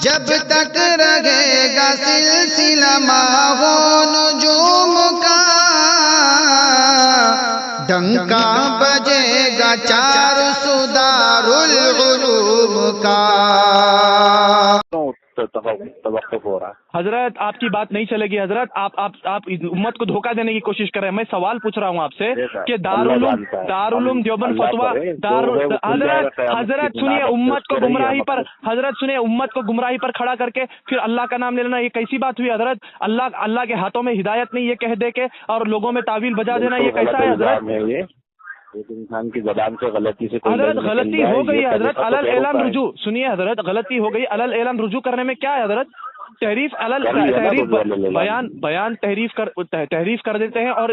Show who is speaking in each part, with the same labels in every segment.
Speaker 1: جب تک رہے گا سلسلہ ماہو نجوم کا، ڈنکا بجے گا چار سدار العلوم کا۔
Speaker 2: توقف ہو رہا ہے
Speaker 3: حضرت آپ کی بات نہیں چلے گی حضرت، آپ امت کو دھوکہ دینے کی کوشش کر رہے ہیں۔ میں سوال پوچھ رہا ہوں آپ سے کہ دارالعلوم دیوبند فتوا حضرت سنیے امت کو گمراہی پر، حضرت سنیے امت کو گمراہی پر کھڑا کر کے پھر اللہ کا نام لے لینا، یہ کیسی بات ہوئی حضرت؟ اللہ کے ہاتھوں میں ہدایت نہیں، یہ کہہ دے کے اور لوگوں میں تعویل بجا دینا، یہ کیسا ہے حضرت؟
Speaker 2: ایک انسان کی زبان سے غلطی سے
Speaker 3: حضرت غلطی ہو گئی حضرت، علل اعلان رجوع سنیے حضرت، غلطی ہو گئی، علل اعلان رجوع کرنے میں کیا ہے حضرت؟ تحریف بیان تحریف کر دیتے ہیں اور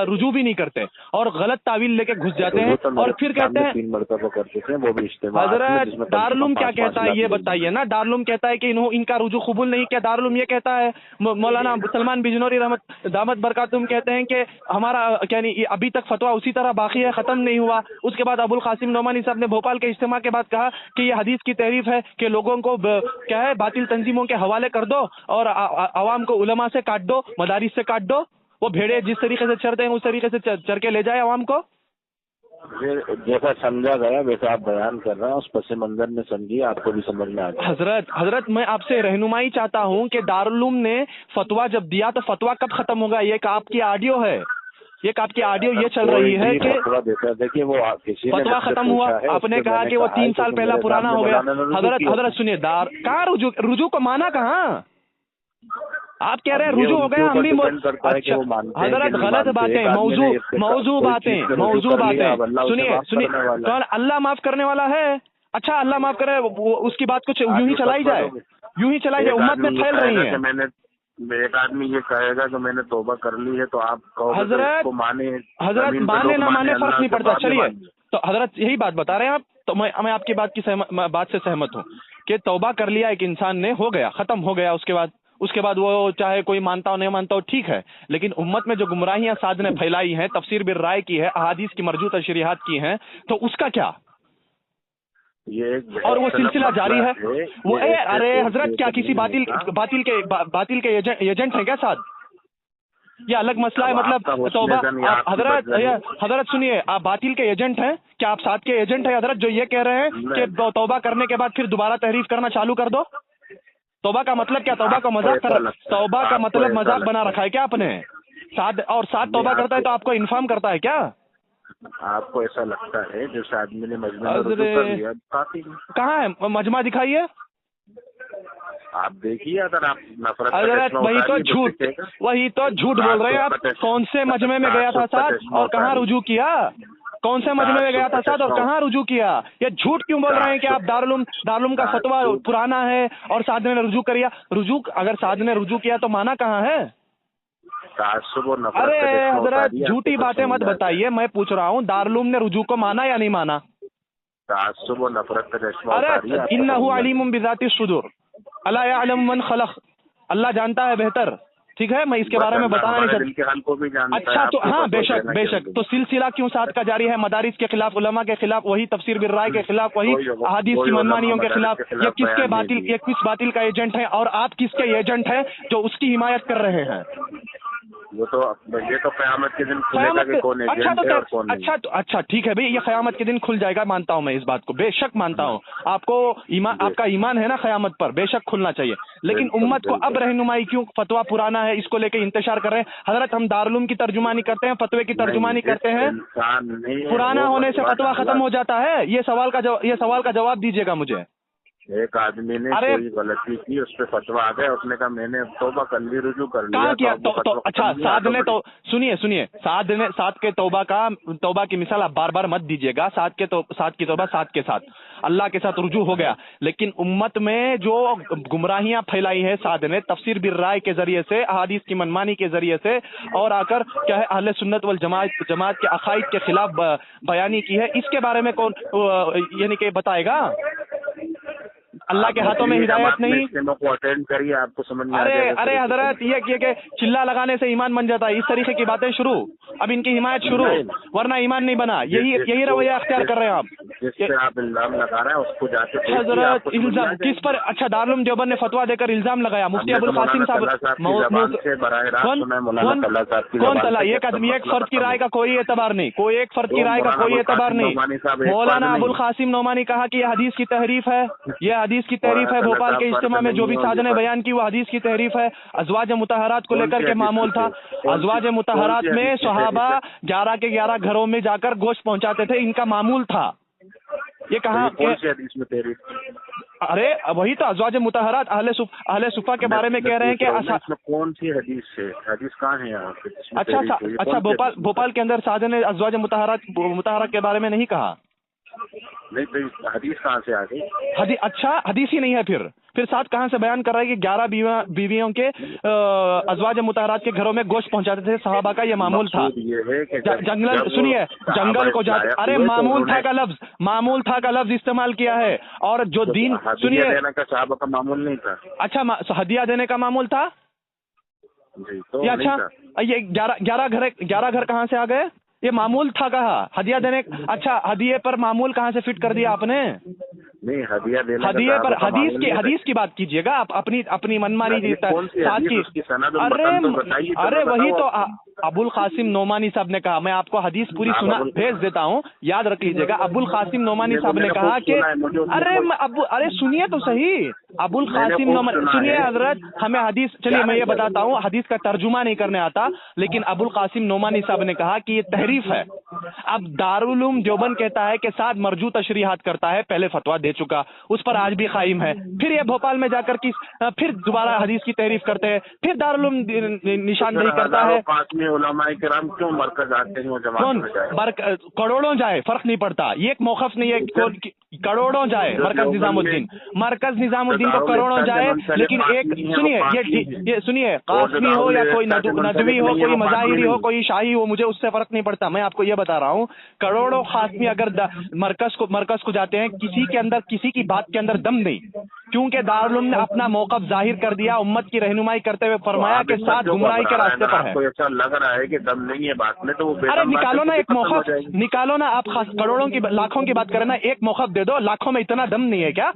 Speaker 3: رجوع بھی نہیں کرتے اور غلط تعویل لے کے گھس جاتے ہیں اور پھر کہتے ہیں
Speaker 2: 3 مرتبہ کر چکے ہیں وہ بھی اجتماع۔
Speaker 3: حضرت دارالعلوم کیا کہتا ہے یہ بتائیے نا؟ دارالعلوم کہتا ہے کہ ان کا رجوع قبول نہیں کیا، دارالعلوم یہ کہتا ہے، مولانا سلمان بجنوری رحمت دامت برکاتہم کہتے ہیں کہ ہمارا یعنی ابھی تک فتویٰ اسی طرح باقی ہے، ختم نہیں ہوا۔ اس کے بعد ابو القاسم نعمانی صاحب نے بھوپال کے اجتماع کے بعد کہا کہ یہ حدیث کی تحریف ہے کہ لوگوں کو کیا ہے باطل تنظیموں کے حوالے کر دو اور عوام کو علماء سے کاٹ دو، مدارس سے کاٹ دو، وہ بھیڑے جس طریقے سے چرتے ہیں اس طریقے سے چر کے لے جائے عوام کو۔
Speaker 2: جیسا سمجھا گیا ویسا آپ بیان کر رہے ہیں، اس پس منظر میں سمجھیے، آپ کو بھی سمجھ میں آ جائے۔
Speaker 3: حضرت میں آپ سے رہنمائی چاہتا ہوں کہ دارالعلوم نے فتویٰ جب دیا تو فتویٰ کب ختم ہوگا؟ یہ ایک آپ کی آڈیو ہے، ایک آپ کی آڈیو یہ چل رہی ہے کہ فتویٰ ختم ہوا، آپ نے کہا کہ وہ 3 سال پہلا پرانا ہو گیا۔ حضرت سنیے، کہاں رجوع کو مانا کہاں؟ آپ کہہ رہے ہیں رجوع ہو گیا، ہم بھی حضرت غلط باتیں، موضوع باتیں سنیے اللہ معاف کرنے والا ہے۔ اچھا اللہ معاف کرے، اس کی بات کچھ یوں ہی چلائی جائے، امت میں پھیل رہی ہے۔
Speaker 2: ایک آدمی یہ کہے گا کہ میں نے توبہ کر لی ہے تو آپ
Speaker 3: حضرت مانے نہ مانے فرق نہیں پڑتا۔ چلیے تو حضرت یہی بات بتا رہے ہیں آپ، تو میں آپ کی بات سے سہمت ہوں کہ توبہ کر لیا ایک انسان نے، ہو گیا، ختم ہو گیا، اس کے بعد وہ چاہے کوئی مانتا ہو نہیں مانتا ہو ٹھیک ہے، لیکن امت میں جو گمراہیاں سعد نے پھیلائی ہیں، تفسیر بالرائے کی ہے، احادیث کی مرجوع تشریحات کی ہیں، تو اس کا کیا؟ اور وہ سلسلہ جاری ہے۔ وہ ارے حضرت کیا کسی باطل کے ایجنٹ ہیں کیا ساتھ؟ یہ الگ مسئلہ ہے، مطلب توبہ حضرت سنیے، آپ باطل کے ایجنٹ ہیں کیا؟ آپ ساتھ کے ایجنٹ ہیں حضرت جو یہ کہہ رہے ہیں کہ توبہ کرنے کے بعد پھر دوبارہ تحریف کرنا چالو کر دو؟ توبہ کا مطلب کیا؟ توبہ کا مطلب مذاق بنا رکھا ہے کیا آپ نے؟ ساتھ توبہ کرتا ہے تو آپ کو انفارم کرتا ہے کیا؟
Speaker 2: آپ کو ایسا لگتا ہے جیسے آدمی نے مجمع
Speaker 3: کہاں ہے مجمع؟ دکھائیے،
Speaker 2: آپ دیکھیے، اگر آپ نفرت
Speaker 3: حضرت وہی تو جھوٹ بول رہے ہیں آپ۔ کون سے مجمع میں گیا تھا ساتھ اور کہاں رجوع کیا؟ کون سے مجمع میں گیا تھا ساتھ اور کہاں رجوع کیا؟ یہ جھوٹ کیوں بول رہے ہیں کہ آپ دارالعلوم کا فتویٰ پرانا ہے اور سعد نے رجوع کیا؟ اگر سعد نے رجوع کیا تو مانا کہاں ہے؟ ارے حضرت جھوٹی باتیں مت بتائیے، میں پوچھ رہا ہوں دارالعلوم نے رجوع کو مانا یا نہیں مانا؟
Speaker 2: تعصب و نفرت کا چشمہ
Speaker 3: ارے انہ علیم بذات الصدور الا یعلم من خلق، اللہ جانتا ہے بہتر، ٹھیک ہے، میں اس کے بارے میں بتانا نہیں چاہتا۔ اچھا تو ہاں بے شک تو سلسلہ کیوں ساتھ کا جاری ہے؟ مدارس کے خلاف، علماء کے خلاف، وہی تفسیر بالرائے کے خلاف، وہی احادیث کی منمانیوں کے خلاف۔ یہ کس باطل کا ایجنٹ ہے اور آپ کس کے ایجنٹ ہیں جو اس کی حمایت کر رہے ہیں؟
Speaker 2: یہ تو قیامت کے دن کھلے گا کہ کون ایجنٹ ہے اور کون نہیں۔
Speaker 3: اچھا ٹھیک ہے بھائی، یہ قیامت کے دن کھل جائے گا، مانتا ہوں میں اس بات کو، بے شک مانتا ہوں، آپ کا ایمان ہے نا قیامت پر، بے شک کھلنا چاہیے، لیکن امت کو اب رہنمائی کیوں؟ فتویٰ پرانا ہے، اس کو لے کے انتشار کر رہے ہیں۔ حضرت ہم دارالعلوم کی ترجمانی کرتے ہیں، فتوے کی ترجمانی کرتے ہیں، پرانا ہونے سے فتویٰ ختم ہو جاتا ہے؟ یہ سوال کا جواب دیجیے گا مجھے۔
Speaker 2: ایک آدمی نے کوئی غلطی کی، اس پہ فتویٰ آ گیا، اس نے کہا میں نے توبہ کر لی، رجوع کر لیا۔
Speaker 3: اچھا سعد نے تو سنیے سعد کے توبہ کی مثال آپ بار بار مت دیجیے گا۔ سعد کی توبہ سعد کے ساتھ، اللہ کے ساتھ رجوع ہو گیا، لیکن امت میں جو گمراہیاں پھیلائی ہیں سعد نے تفسیر بالرائے کے ذریعے سے، احادیث کی منمانی کے ذریعے سے، اور آ کر کیا ہے اہل سنت والجماعت کے عقائد کے خلاف بیانی کی ہے، اس کے بارے میں کون یعنی کہ بتائے گا؟ اللہ کے ہاتھوں میں ہدایت نہیں.
Speaker 2: کو اٹینڈ کریے, آپ کو سمجھ میں
Speaker 3: ارے حضرت یہ کہ چلا لگانے سے ایمان بن جاتا ہے, اس طریقے کی باتیں شروع, اب ان کی حمایت شروع, ورنہ ایمان نہیں بنا. یہی رویہ اختیار کر رہے ہیں آپ.
Speaker 2: جس پہ آپ الزام لگا رہے ہیں اس کو جا کے
Speaker 3: حضرت الزام کس پر؟ اچھا, دارالعلوم دیوبند نے فتویٰ دے کر الزام لگایا. مفتی ابوالقاسم صاحب کون تلا؟ ایک آدمی, ایک فرد کی رائے کا کوئی اعتبار نہیں, کوئی ایک فرد کی رائے کا کوئی اعتبار نہیں. مولانا ابوالقاسم نعمانی کہا کہ یہ حدیث کی تحریف ہے, یہ حدیث کی تحریف ہے. بھوپال کے اجتماع میں جو بھی سعد نے بیان کی وہ حدیث کی تحریف ہے. ازواج مطہرات کو لے کر کے معمول تھا. ازواج مطہرات میں صحابہ 11 کے 11 گھروں میں جا کر گوشت پہنچاتے تھے, ان کا معمول تھا. یہ کہاں؟ ارے وہی تو ازواج مطہرات اہل صفہ کے بارے میں کہہ رہے ہیں کہ
Speaker 2: کون سی حدیث ہے؟ حدیث کہاں ہے یہاں پہ؟
Speaker 3: اچھا بھوپال کے اندر سعد نے ازواج مطہرات کے بارے میں نہیں کہا.
Speaker 2: نہیں تو حدیث کہاں سے آ گئی؟
Speaker 3: اچھا حدیث ہی نہیں ہے. پھر ساتھ کہاں سے بیان کر رہا ہے کہ 11 بیویوں کے ازواج مطہرات کے گھروں میں گوشت پہنچاتے تھے صحابہ کا یہ معمول تھا. جنگل سنیے, جنگل کو جاتے, ارے معمول تھا کا لفظ استعمال کیا ہے. اور جو دین سنیے
Speaker 2: صحابہ کا معمول نہیں تھا.
Speaker 3: اچھا ہدیہ دینے کا معمول تھا
Speaker 2: جی. تو
Speaker 3: اچھا یہ 11 گھر کہاں سے آ گئے؟ یہ معمول تھا کہا ہدیہ دینے. اچھا ہدیے پر معمول کہاں سے فٹ کر دیا آپ نے؟
Speaker 2: نہیں
Speaker 3: ہدیے پر حدیث کی بات کیجیے گا آپ, اپنی منمانی ساتھ کی. ارے وہی تو ابوالقاسم نعمانی صاحب نے کہا. میں آپ کو حدیث پوری بھیج دیتا ہوں, یاد رکھ لیجیے گا. ابوالقاسم نعمانی صاحب نے کہا کہ ارے سنیے تو صحیح. ابوالقاسم نعمانی سنیے حضرت, ہمیں حدیث, چلیے میں یہ بتاتا ہوں, حدیث کا ترجمہ نہیں کرنے آتا, لیکن ابوالقاسم نعمانی صاحب نے کہا کہ یہ تحریف ہے. اب دارالعلوم دیوبند کہتا ہے کہ سعد مرجو تشریحات کرتا ہے, پہلے فتویٰ دے چکا, اس پر آج بھی قائم ہے. پھر یہ بھوپال میں جا کر پھر دوبارہ حدیث کی تحریف کرتے ہیں, پھر دارالعلوم نشاندہی کرتا ہے.
Speaker 2: علماء کرام کیوں مرکز آتے ہیں, وہ جماعت
Speaker 3: کروڑوں جائے فرق نہیں پڑتا. یہ ایک موقف نہیں ہے, کروڑوں جائے. مرکز نظام الدین کو کروڑوں جائے, لیکن ایک یہ سنیے, قاسمی ہو یا کوئی ندوی ہو, کوئی مظاہری ہو, کوئی شاہی ہو, مجھے اس سے فرق نہیں پڑتا. میں آپ کو یہ بتا رہا ہوں, کروڑوں قاسمی اگر مرکز کو جاتے ہیں, کسی کی بات کے اندر دم نہیں, کیونکہ دارالعلوم نے اپنا موقف ظاہر کر دیا, امت کی رہنمائی کرتے ہوئے فرمایا کہ ساتھ گمراہی کے راستے پر ہے.
Speaker 2: ایسا لگ رہا ہے کہ دم نہیں ہے بات میں, تو وہ
Speaker 3: ارے نکالو نا ایک موقف, نکالو نا. آپ کروڑوں کی لاکھوں کی بات کریں نا, ایک موقف دے دو. لاکھوں میں اتنا دم نہیں ہے کیا؟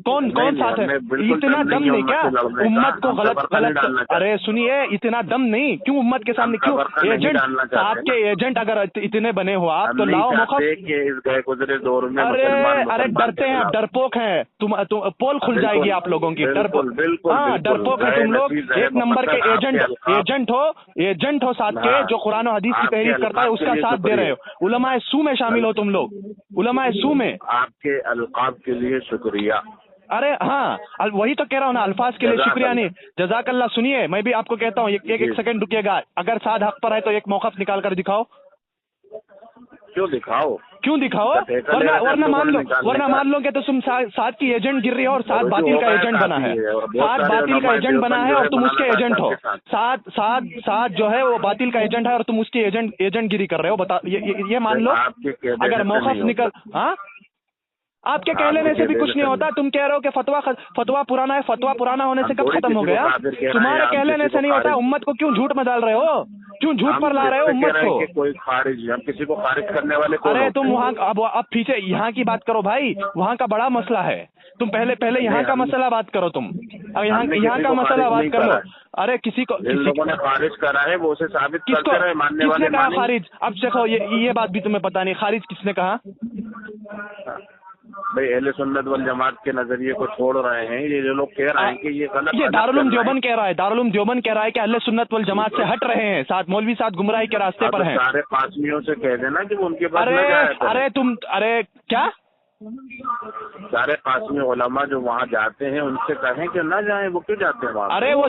Speaker 3: کون ساتھ ہے؟ اتنا دم نہیں کیا امت کو غلط؟ ارے سنیے, اتنا دم نہیں کیوں امت کے سامنے؟ کیوں ایجنٹ, آپ کے ایجنٹ اگر اتنے بنے ہو آپ, تو لاؤ موقف. ارے ڈرتے ہیں, ڈرپوک ہیں تم, پول کھل جائے گی آپ لوگوں کی. ہاں ڈرپوک ہیں تم لوگ, ایک نمبر کے ایجنٹ ہو ساتھ کے, جو قرآن و حدیث کی تحریف کرتا ہے اس کا ساتھ دے رہے ہو. علماء سو میں شامل ہو تم لوگ, علماء سو میں.
Speaker 2: آپ کے القاب کے لیے شکریہ.
Speaker 3: ارے ہاں وہی تو کہہ رہا ہوں نا, الفاظ کے لیے شکریہ نہیں, جزاک اللہ. سنیے میں بھی آپ کو کہتا ہوں, ایک سیکنڈ رکیے گا. اگر سعد حق پر ہے تو ایک موقف نکال کر دکھاؤ. کیوں دکھاؤ؟ ورنہ مان لو کہ تو تم سعد کی ایجنٹ گر رہی ہو, اور سعد باطل کا ایجنٹ بنا ہے. سعد باطل کا ایجنٹ بنا ہے اور تم اس کے ایجنٹ ہو. سعد جو ہے وہ باطل کا ایجنٹ ہے اور تم اس کی ایجنٹ گیری کر رہے ہو. بتا یہ مان لو اگر موقف نکل. ہاں آپ کے کہہ لینے سے بھی کچھ نہیں ہوتا. تم کہہ رہے ہو کہ فتوا پرانا ہے. فتوا پرانا ہونے سے کب ختم ہو گیا؟ تمہارے کہہ لینے سے نہیں ہوتا. امت کو کیوں جھوٹ میں ڈال رہے ہو, کیوں جھوٹ پر لا رہے ہو امت کو؟
Speaker 2: کوئی خارج, ہم کسی کو خارج کرنے والے.
Speaker 3: ارے تم وہاں اب پیچھے یہاں کی بات کرو بھائی, وہاں کا بڑا مسئلہ ہے. تم پہلے یہاں کا مسئلہ بات کرو. تم یہاں کا مسئلہ بات کر لو. ارے کسی
Speaker 2: لوگوں نے خارج کرا ہے وہ اسے ثابت کرتے رہے, ماننے والے.
Speaker 3: کس نے کہا خارج؟ اب دیکھو یہ بات بھی تمہیں پتا نہیں, خارج کس نے کہا؟
Speaker 2: بھائی اہل سنت والجماعت کے نظریے کو چھوڑ رہے ہیں. یہ جو لوگ کہہ رہے ہیں کہ یہ غلط,
Speaker 3: یہ دارالعلوم دیوبند کہہ رہا ہے. دارالعلوم دیوبند کہہ رہا ہے کہ اہل سنت والجماعت سے ہٹ رہے ہیں, ساتھ مولوی ساتھ گمراہی کے راستے پر ہیں.
Speaker 2: سارے قاسمیوں سے کہہ دینا کہ وہ ان کے پاس.
Speaker 3: ارے کیا
Speaker 2: سارے قاسمی علماء جو وہاں جاتے ہیں ان سے کہیں کہ نہ جائیں. وہ کیوں جاتے ہیں وہاں؟
Speaker 3: ارے وہ